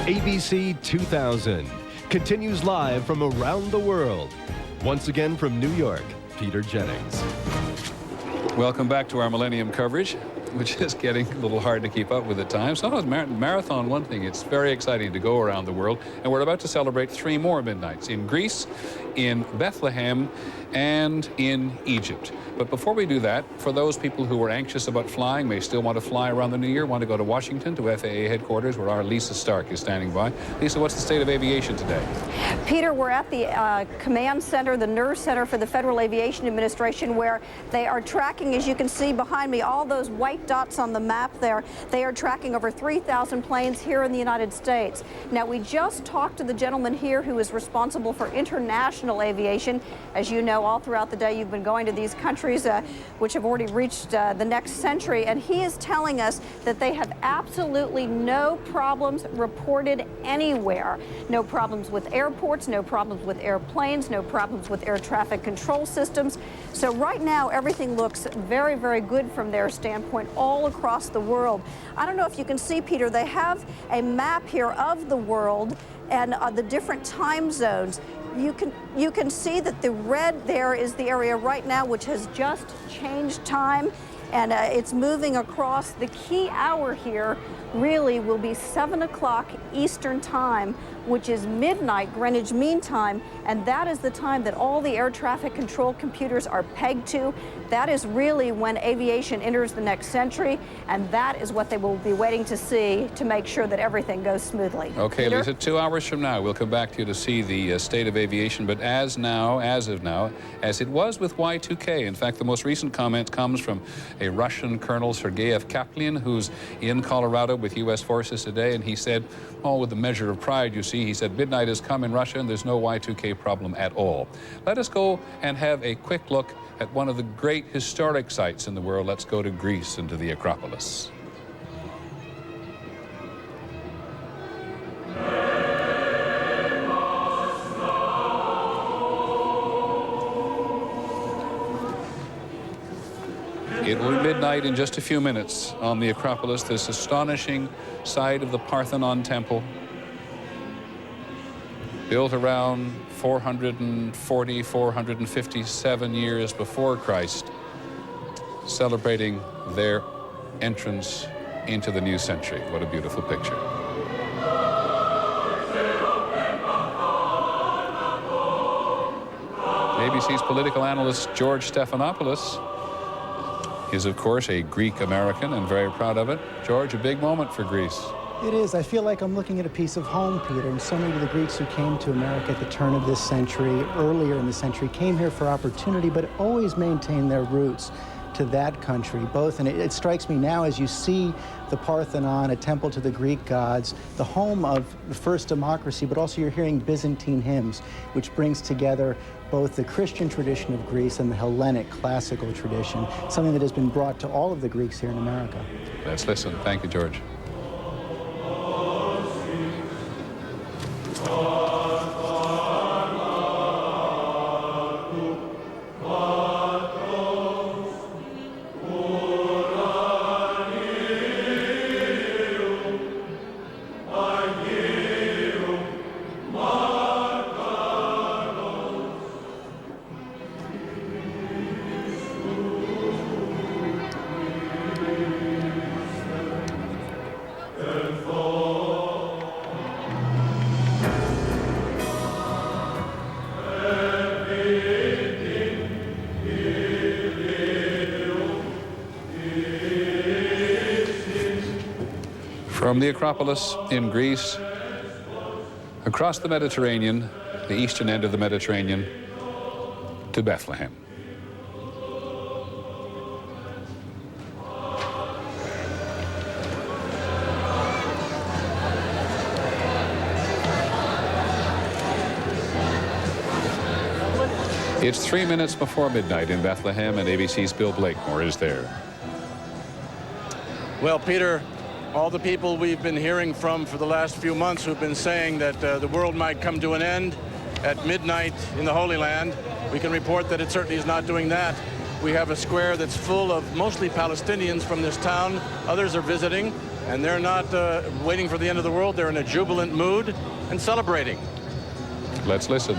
ABC 2000 continues live from around the world. Once again from New York, Peter Jennings. Welcome back to our Millennium coverage, which is getting a little hard to keep up with at times. So, marathon, one thing, it's very exciting to go around the world. And we're about to celebrate 3 more midnights in Greece, in Bethlehem, and in Egypt. But before we do that, for those people who are anxious about flying, may still want to fly around the new year, want to go to Washington to FAA headquarters, where our Lisa Stark is standing by. Lisa, what's the state of aviation today? Peter, we're at the command center, the nerve center for the Federal Aviation Administration, where they are tracking, as you can see behind me, all those white dots on the map there. They are tracking over 3,000 planes here in the United States. Now, we just talked to the gentleman here who is responsible for international aviation. As you know, all throughout the day, you've been going to these countries which have already reached the next century, and he is telling us that they have absolutely no problems reported anywhere. No problems with airports, no problems with airplanes, no problems with air traffic control systems. So right now, everything looks very, very good from their standpoint all across the world. I don't know if you can see, Peter, they have a map here of the world and the different time zones. You can see that the red there is the area right now which has just changed time, and it's moving across. The key hour here really will be 7 o'clock Eastern time, which is midnight Greenwich Mean Time, and that is the time that all the air traffic control computers are pegged to. That is really when aviation enters the next century, and that is what they will be waiting to see to make sure that everything goes smoothly. Okay, Peter? Lisa, 2 hours from now, we'll come back to you to see the state of aviation, but as of now, as it was with Y2K, in fact, the most recent comment comes from a Russian Colonel, Sergeyev Kaplan, who's in Colorado with U.S. forces today, and he said, with a measure of pride, you see, he said, midnight has come in Russia and there's no Y2K problem at all. Let us go and have a quick look at one of the great historic sites in the world. Let's go to Greece and to the Acropolis. It will be midnight in just a few minutes on the Acropolis, this astonishing site of the Parthenon Temple, built around 457 years before Christ, celebrating their entrance into the new century. What a beautiful picture. ABC's political analyst George Stephanopoulos is, of course, a Greek American and very proud of it. George, a big moment for Greece. It is. I feel like I'm looking at a piece of home, Peter, and so many of the Greeks who came to America at the turn of this century, earlier in the century, came here for opportunity, but always maintained their roots to that country, both. And it strikes me now as you see the Parthenon, a temple to the Greek gods, the home of the first democracy, but also you're hearing Byzantine hymns, which brings together both the Christian tradition of Greece and the Hellenic classical tradition, something that has been brought to all of the Greeks here in America. Let's listen. Thank you, George. From the Acropolis in Greece, across the Mediterranean, the eastern end of the Mediterranean, to Bethlehem. It's 3 minutes before midnight in Bethlehem, and ABC's Bill Blakemore is there. Well, Peter, all the people we've been hearing from for the last few months who've been saying that the world might come to an end at midnight in the Holy Land, we can report that it certainly is not doing that. We have a square that's full of mostly Palestinians from this town. Others are visiting. and they're not waiting for the end of the world. They're in a jubilant mood and celebrating. Let's listen.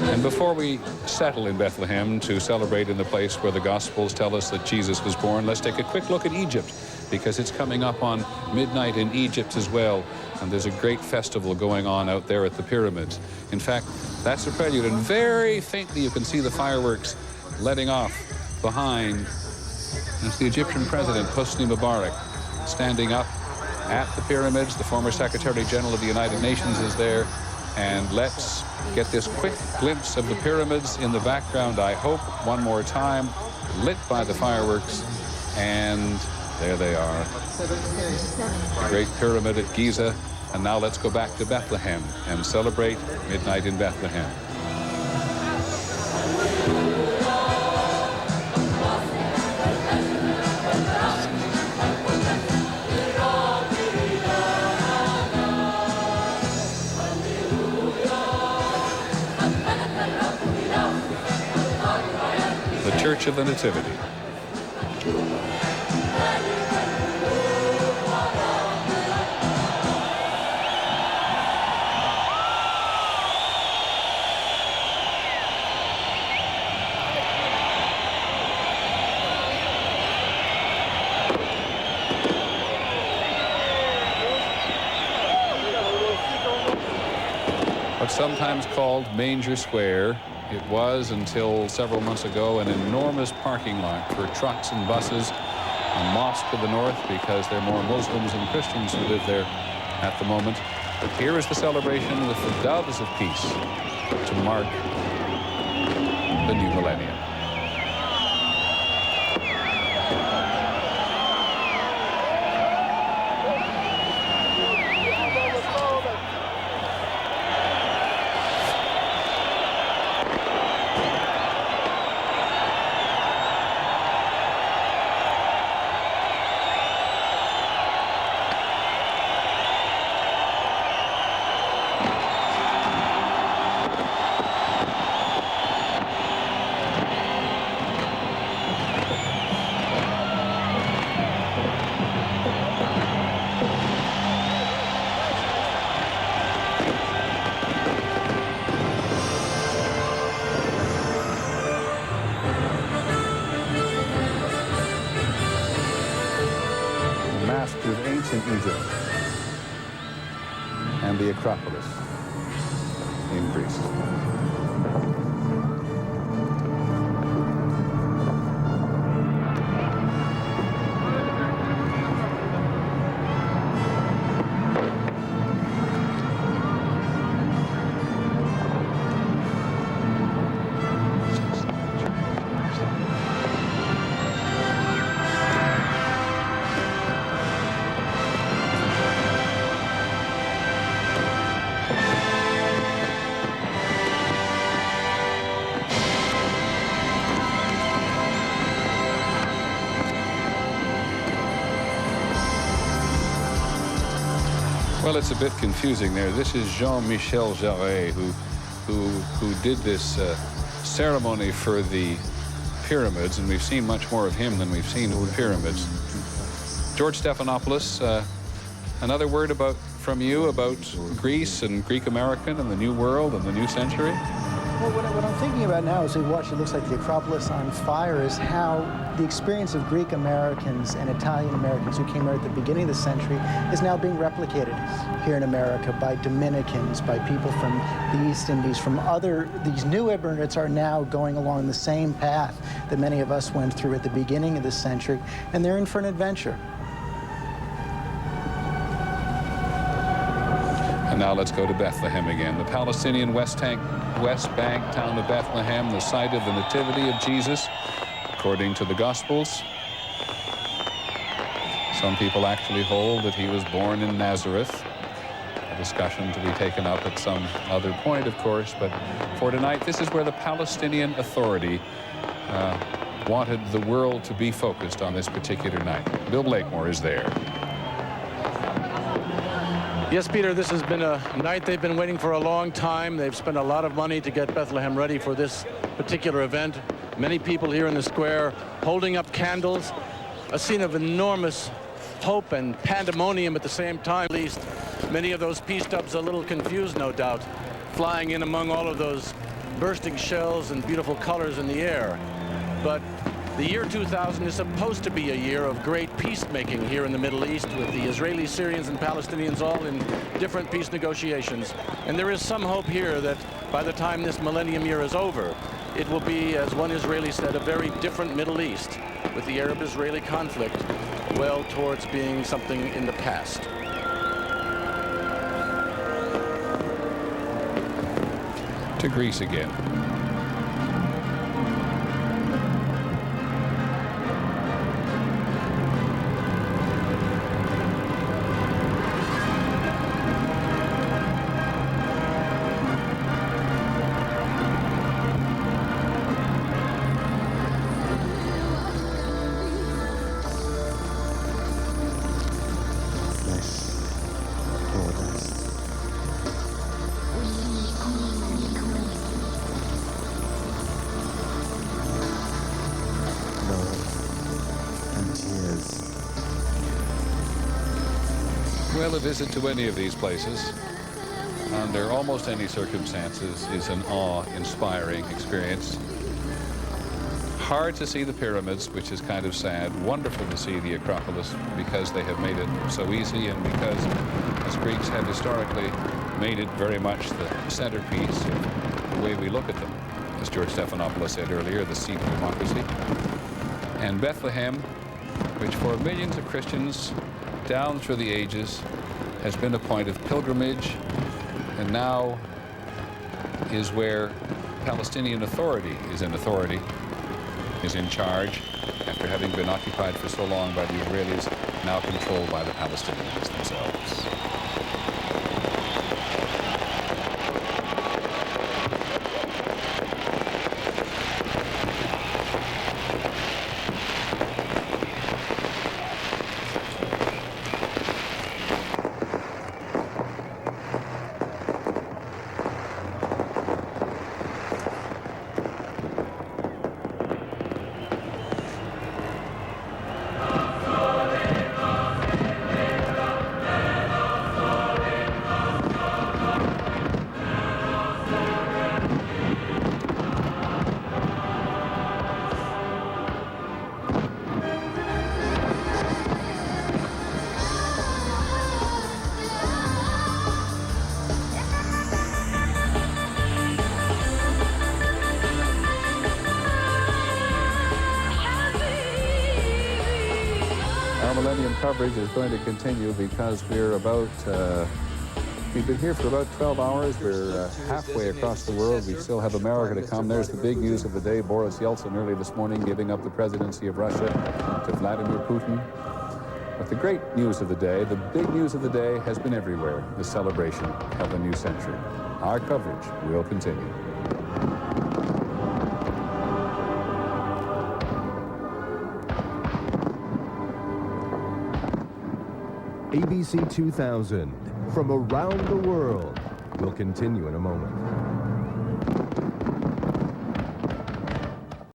And before we settle in Bethlehem to celebrate in the place where the Gospels tell us that Jesus was born, let's take a quick look at Egypt, because it's coming up on midnight in Egypt as well, and there's a great festival going on out there at the pyramids. In fact, that's the prelude, and very faintly you can see the fireworks letting off behind. It's the Egyptian president, Hosni Mubarak, standing up at the pyramids. The former Secretary General of the United Nations is there. And let's get this quick glimpse of the pyramids in the background, I hope, one more time, lit by the fireworks. And there they are. The Great Pyramid at Giza. And now let's go back to Bethlehem and celebrate midnight in Bethlehem. Church of the Nativity. What's sometimes called Manger Square, it was, until several months ago, an enormous parking lot for trucks and buses, a mosque to the north, because there are more Muslims than Christians who live there at the moment. But here is the celebration with the doves of peace to mark the new millennium. Of ancient Egypt and the Acropolis in Greece. Well, it's a bit confusing there. This is Jean-Michel Jarre, who did this ceremony for the pyramids, and we've seen much more of him than we've seen of the pyramids. George Stephanopoulos, another word from you about Greece and Greek American and the New World and the new century? Well, what I'm thinking about now as we watch it looks like the Acropolis on fire is how the experience of Greek Americans and Italian Americans who came here at the beginning of the century is now being replicated here in America by Dominicans, by people from the East Indies, from these new immigrants are now going along the same path that many of us went through at the beginning of this century, and they're in for an adventure. And now let's go to Bethlehem again. The Palestinian West Bank town of Bethlehem, the site of the Nativity of Jesus, according to the Gospels. Some people actually hold that he was born in Nazareth. A discussion to be taken up at some other point, of course, but for tonight, this is where the Palestinian Authority wanted the world to be focused on this particular night. Bill Blakemore is there. Yes, Peter, this has been a night they've been waiting for a long time. They've spent a lot of money to get Bethlehem ready for this particular event. Many people here in the square holding up candles, a scene of enormous hope and pandemonium at the same time. At least many of those peace stubs a little confused, no doubt, flying in among all of those bursting shells and beautiful colors in the air. But the year 2000 is supposed to be a year of great peacemaking here in the Middle East, with the Israelis, Syrians, and Palestinians all in different peace negotiations. And there is some hope here that by the time this millennium year is over, it will be, as one Israeli said, a very different Middle East, with the Arab-Israeli conflict well towards being something in the past. To Greece again. Well, a visit to any of these places, under almost any circumstances, is an awe-inspiring experience. Hard to see the pyramids, which is kind of sad. Wonderful to see the Acropolis, because they have made it so easy, and because, as Greeks have historically made it very much the centerpiece of the way we look at them. As George Stephanopoulos said earlier, the seat of democracy. And Bethlehem, which for millions of Christians down through the ages has been a point of pilgrimage, and now is where Palestinian Authority is in charge, after having been occupied for so long by the Israelis, now controlled by the Palestinians themselves. Our Millennium coverage is going to continue because we're we've been here for about 12 hours. We're halfway across the world. We still have America to come. There's the big news of the day. Boris Yeltsin early this morning giving up the presidency of Russia to Vladimir Putin. But the great news of the day, the big news of the day, has been everywhere, the celebration of the new century. Our coverage will continue. ABC 2000 from around the world will continue in a moment.